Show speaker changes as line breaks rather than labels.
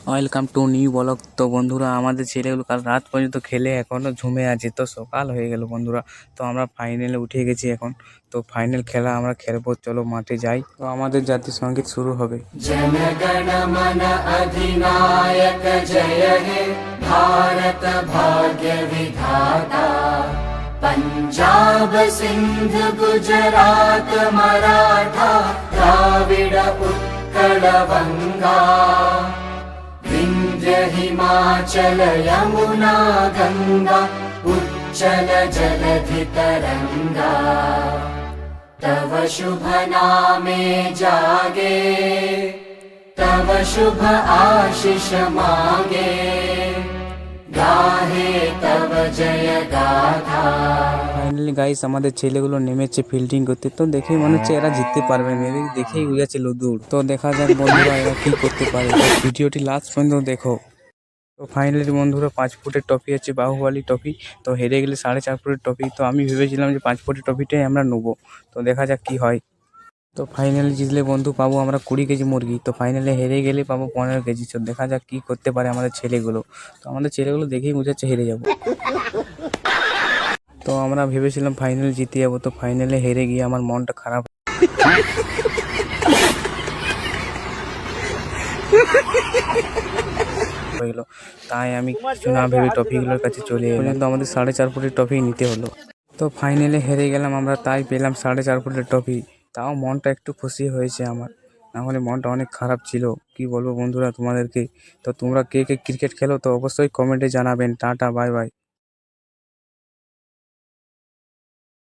Welcome to new blog. তো বন্ধুরা, আমাদের ছেলেগুলো কাল রাত পর্যন্ত খেলে এখনও ঝুমে আছে। তো সকাল হয়ে গেল বন্ধুরা। তো আমরা ফাইনালে উঠে গেছি এখন। তো ফাইনাল খেলা আমরা খেলবো, চলো মাঠে যাই। তো আমাদের জাতীয় সঙ্গীত শুরু হবে।
जनगण मन अधिनायक जय हे भारत भाग्य विधाता। पंजाब सिंध गुजरात मराठा द्राविड उत्कल बंगा। विंध्य हिमाचल यमुना गंगा उच्चल जलधि तरंगा। तव शुभ नामे जागे तव शुभ आशीष मांगे। गाहे तव जय गाथा।
ফাইনালি গাইস, আমাদের ছেলেগুলো নেমেছে ফিল্ডিং করতে। তো দেখে মনে হচ্ছে এরা জিততে পারবে না, এদের দেখেই বুঝাচ্ছে দূর। তো দেখা যাক বন্ধুরা এরা কি করতে পারে। তো ভিডিওটি লাস্ট পর্যন্ত দেখো। তো ফাইনালি বন্ধুরা 5 ফুটের ট্রফি আছে, বাহুবলী ট্রফি। তো হেরে গেলে 4.5 ফুটের ট্রফি। তো আমি ভেবেছিলাম যে 5 ফুটের ট্রফিটাই আমরা নেবো। তো দেখা যাক কি হয়। তো ফাইনালি জিতলে বন্ধু পাবো আমরা 20 কেজি মুরগি। তো ফাইনালে হেরে গেলে পাবো 15 কেজি। তো দেখা যাক কি করতে পারে আমাদের ছেলেগুলো। তো আমাদের ছেলেগুলো দেখেই বোঝাচ্ছে হেরে যাবো। তো আমরা ভেবেছিলাম ফাইনাল জিতে যাবো। তো ফাইনালে হেরে গিয়ে আমার মনটা খারাপ হয়ে গেলো। তাই আমি কিছু না ভেবে ট্রফিগুলোর কাছে চলে এলাম। পর্যন্ত আমাদের 4.5 ফুটের ট্রফি নিতে হলো। তো ফাইনালে হেরে গেলাম আমরা, তাই পেলাম 4.5 ফুটের ট্রফি। তাও মনটা একটু খুশি হয়েছে আমার, নাহলে মনটা অনেক খারাপ ছিল। কি বলবো বন্ধুরা তোমাদেরকে। তো তোমরা কে কে ক্রিকেট খেলো তো অবশ্যই কমেন্টে জানাবেন। Tata, bye bye.